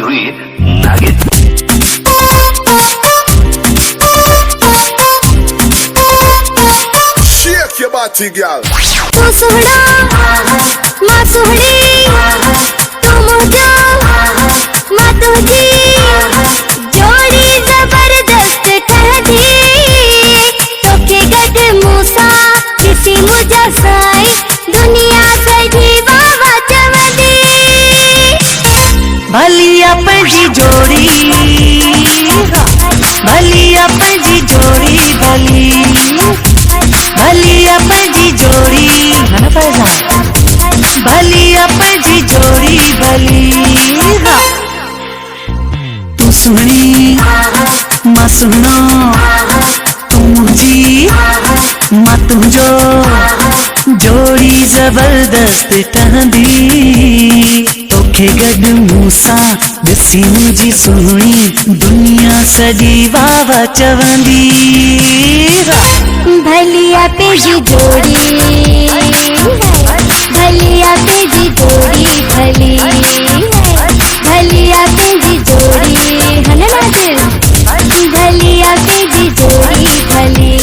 हुई नागिन। Shake your body, girl. तू सोहना माँ सोहनी तू मोजा माँ तुझी जोड़ी जबरदस्त ठहरी तोखे गड मूसा किसी मुझा साई दुनिया सजी बाबा चवदी भलिया पंजी जोड़ी भलिया पंजी जोड़ी भलिया पंजी जोड़ी है पैसा भलिया पंजी जोड़ी भली तू सुनी माँ सुनो तू मुझी माँ तुझो जोड़ी जबरदस्त ठहंदी तोखे गड मूसा ॾिसी मुंहिंजी सुहिणी दुनिया सॼी वाह चवंदी भलिया पेजी जोड़ी भलिया पेजी जोड़ी भली भलिया पेजी जोड़ी है ना नाज़िर भलिया पेजी जोड़ी भली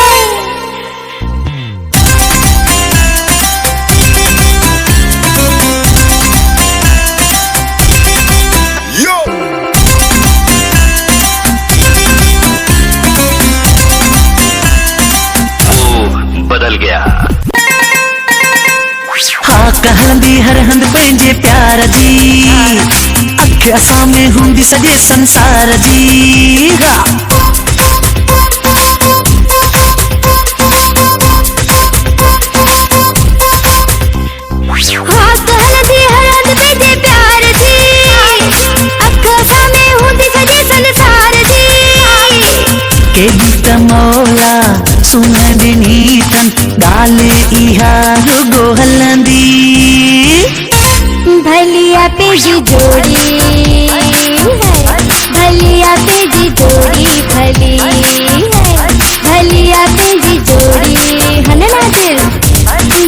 है। Yo. वो बदल गया। हाँ कहंदी हर हंद पंहिंजे प्यार जी अखि साम्हूं हूंदी सॼे संसार जी हाँ कहंदी हर हंद पंहिंजे प्यार जी अखि साम्हूं हूंदी सॼे संसार जी केॾी त मौला सुन ॾिनी तन ॻाल्हि इहा रुॻो हलंदी भलिया पेजी जोड़ी भलिया पेजी जोड़ी भली भलिया पेजी जोड़ी है ना नाज़िर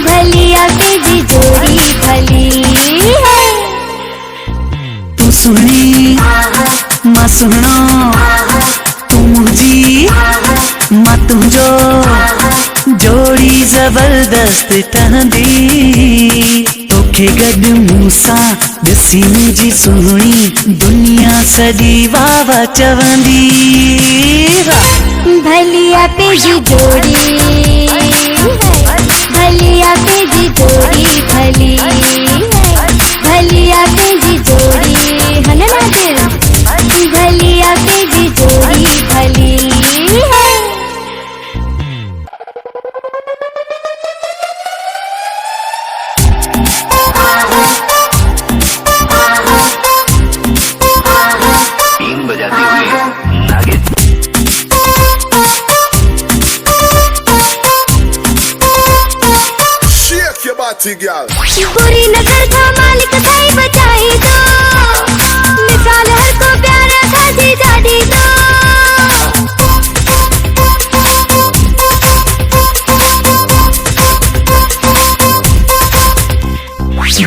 भलिया पेजी जोड़ी भली है। तू सुनी माँ सुनो तू मुझी माँ तुझो जोड़ी जबरदस्त ठहंदी तोखे गड मूसा ॾिसी मुंहिंजी सुहिणी दुनिया सॼी वाह चवंदी भलिया पेजी जोड़ी भलिया पेजी जोड़ी भली भलिया पेजी जोड़ी है ना नाज़िर भलिया पेजी जोड़ी भली है। बीन बजाती हुई नागिन। Shake your body, girl. बुरी नजर का मालिक साई बचाई दो मिसाल हर को प्यारा साजी जादी दो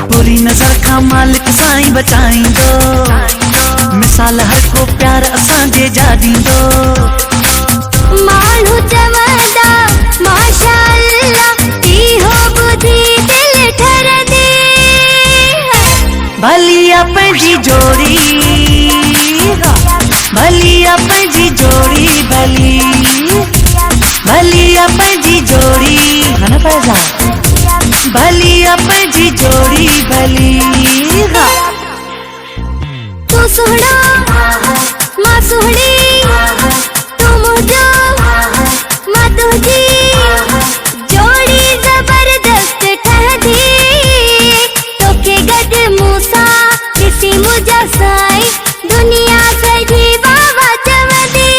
बुरी नजर खां मालिक साईं बचाईंदो मिसाल हर को प्यार असांजे जा ॾींदो माण्हू चवंदा माशाअल्लाह इहो ॿुधी दिलि ठरंदी भलिया पंहिंजी जोड़ी भलिया पंहिंजी जोड़ी भलिया पंहिंजी जोड़ी है न पैसा भलिया पंहिंजी जोड़ी भली तू सोहना माँ सोहनी तू मुझो माँ तुझी जोड़ी जबरदस्त ठहरी तोखे गड मूसा किसी मुझा साई दुनिया सजी बाबा चवदी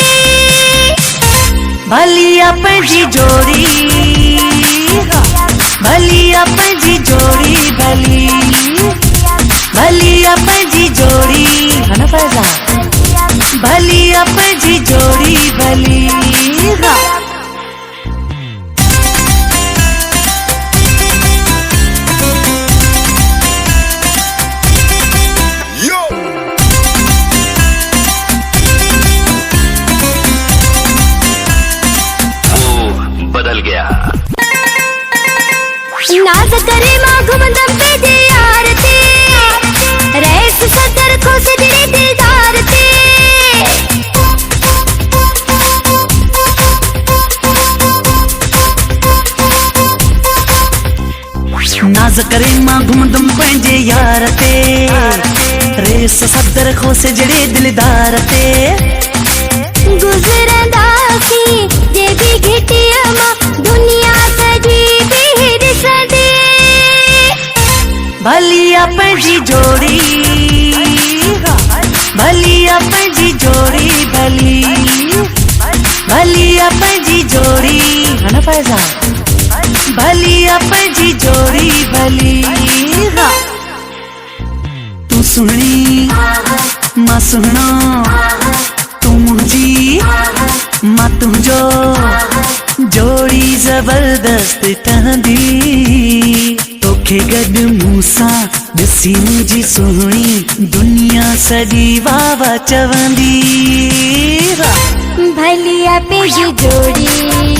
भलिया पंहिंजी जोड़ी भलिया पंहिंजी जोड़ी भलिया पंहिंजी जोड़ी है न पैसा भलिया पंहिंजी जोड़ी भली Yo. नाज करे मां घुमंदम पंहिंजे यार ते रैस सदर खोस जड़े दिलदार ते नाज करे मां घुमंदम पंहिंजे यार ते रेस सदर खोस जड़े दिलदार ते गुज़रंदासीं जे बि घिटीअ मां दुनिया सॼी बि ॾिसंदी भलिया पंहिंजी जोड़ी भलिया पंहिंजी जोड़ी भलिया पंहिंजी जोड़ी है फैज़ा भलिया पंहिंजी जोड़ी भली तू सुहिणी मां सुहिणो तू मुंहिंजी मां तुंहिंजो जोड़ी ज़बरदस्त ठहंदी तोखे गॾु मूंसां ॾिसी मुंहिंजी सुहिणी दुनिया सॼी वाह वाह चवंदी भलिया पंहिंजी जोड़ी